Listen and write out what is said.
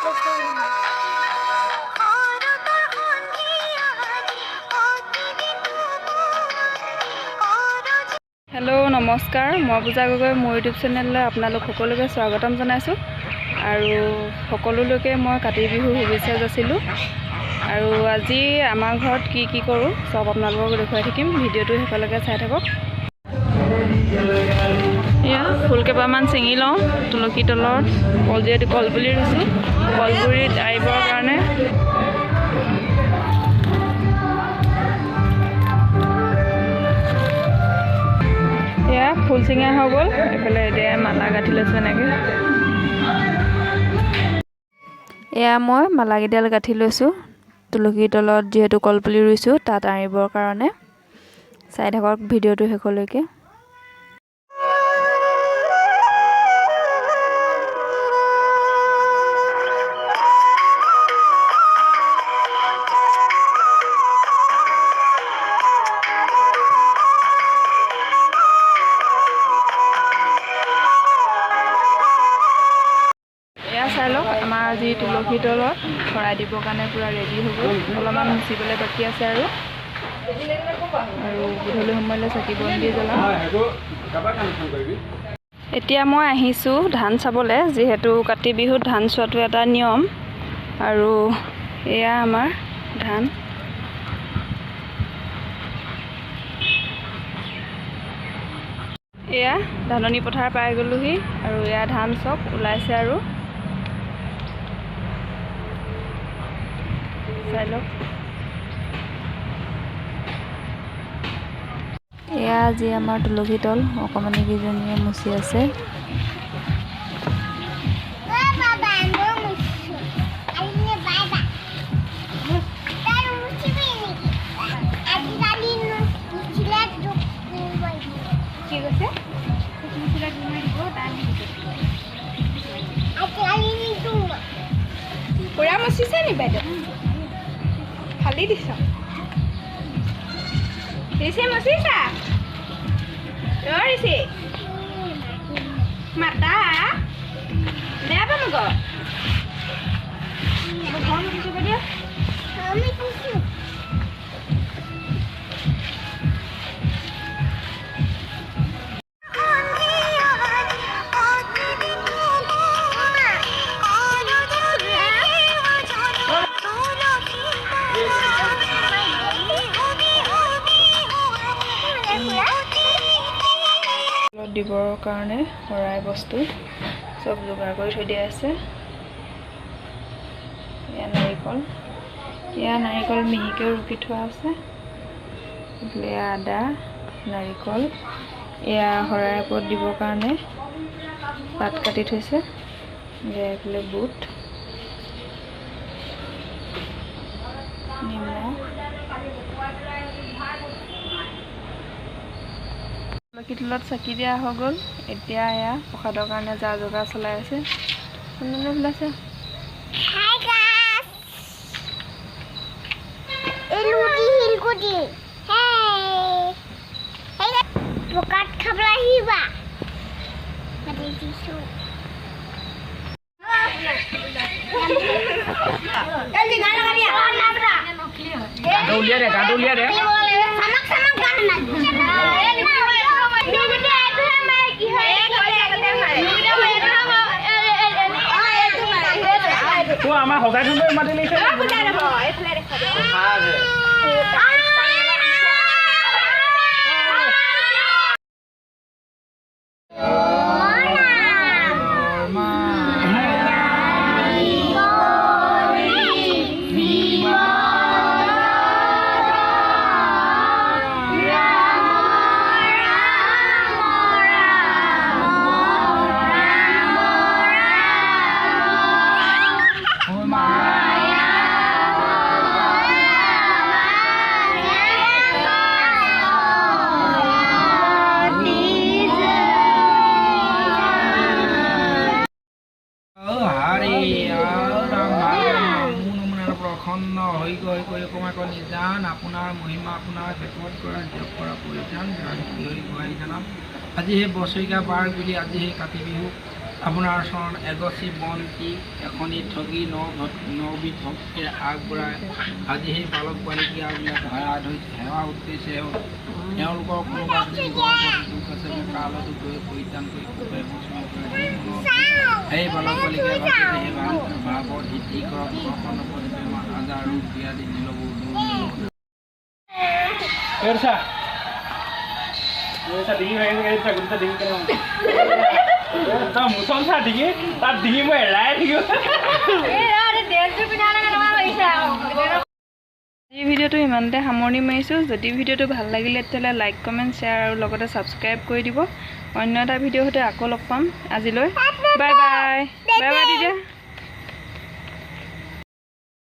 Hello नमस्कार मैं पूजा गगৈ मोर YouTube channel आपनालोक सकलोके स्वागतम जनाइছো আৰু সকলোলৈকে মই কাতি বিহু শুভেচ্ছা যাচিলোঁ আৰু আজি আমাৰ ঘৰত কি কৰোঁ সব আপোনালোকক দেখুৱাই থাকিম ভিডিঅ'টো শেষলৈকে চাই থাকক ইয়া ফুল কেইপামান ছিঙি লওঁ তুলসী তলত কলপুলি ৰুইছোঁ কলপুলিত আহিবৰ কাৰণে ফুল চিঙা হৈ গ'ল এফালে এতিয়া মালা গাঁঠি লৈছোঁ এনেকৈ এয়া মই মালাকেইডাল গাঁঠি লৈছোঁ তুলসীৰ তলত যিহেতু কলপুলি ৰুইছোঁ তাত আনিবৰ কাৰণে চাই থাকক ভিডিঅ'টো শেষলৈকে চাই লওক আমাৰ আজি তুলসী তলত শৰাই দিবৰ কাৰণে পুৰা ৰেডি হ'ব অলপমান মুচিবলৈ বাকী আছে আৰু গধূলি সময়লৈ চাকি বন্তি জ্বলাম এতিয়া মই আহিছোঁ ধান চাবলৈ যিহেতু কাতি বিহুত ধান চোৱাটো এটা নিয়ম আৰু এয়া আমাৰ ধান এয়া ধাননি পথাৰ পাই গ'লোহি আৰু এয়া ধান চব ওলাইছে আৰু চাই লওক এয়া আজি আমাৰ তুলসী তল অকণমানি কেইজনীয়ে মুচি আছে পুৰা মুচিছে নি বাইদেউ খালি দিছ দিছে মচিছা ৰিচি মাতা দে পাব ঘৰ মুচিব দিয়া দিবৰ কাৰণে শৰাই বস্তু সব যোগাৰ কৰি থৈ দিয়া আছে এয়া নাৰিকল মিহিকৈ ৰুকি থোৱা আছে এয়া আদা নাৰিকল এয়া শৰাই ওপৰত দিবৰ কাৰণে পাত কাটি থৈছে এইফালে বুট নিমখ তুলসী তলত চাকি দিয়া হৈ গ'ল এতিয়া এয়া প্ৰসাদৰ কাৰণে যা যোগাৰ চলাই আছে ওলাইছে প্ৰকাট খাবলা হিবা আমাৰ সজাই থৈ মাতি লৈছে প্ৰসন্ন হৈ গৈ অকমাকৈ নিজান আপোনাৰ মহিমা আপোনাৰ শেষত কৰা জপ কৰা পৰিধান হৈ গৈ জনাম আজি সেই বছৰিকা বাৰ বুলি আজি সেই কাতি বিহু আপোনাৰ চৰণ এগছি বন্তি এখনি ঠগি নবিধ ভক্তিৰ আগবঢ়াই আজি সেই বালক বালিকাবিলাক সেৱা উদ্দেশ্যে তেওঁলোকৰ কোনোবা যদি গৰ্ভত দুখ আছে কালতো গৈ পৰিত্ৰাণ কৰি সেই বালক বালিকাই ভাবিছে সেই ভাৱত সিদ্ধি কৰক ঘৰখন বেমাৰ আজাৰ ৰোগ ব্যাধি নিলবোৰ তাত ডিঙি মই এৰাই থাকিব এই ভিডিঅ'টো ইমানতে সামৰণি মাৰিছোঁ। যদি ভিডিঅ'টো ভাল লাগিলে তেতিয়াহ'লে লাইক কমেণ্ট শ্বেয়াৰ আৰু লগতে ছাবস্ক্ৰাইব কৰি দিব। অন্য এটা ভিডিঅ'ৰ সৈতে আকৌ লগ পাম। আজিলৈ বাই বাই বাই বাই তেতিয়া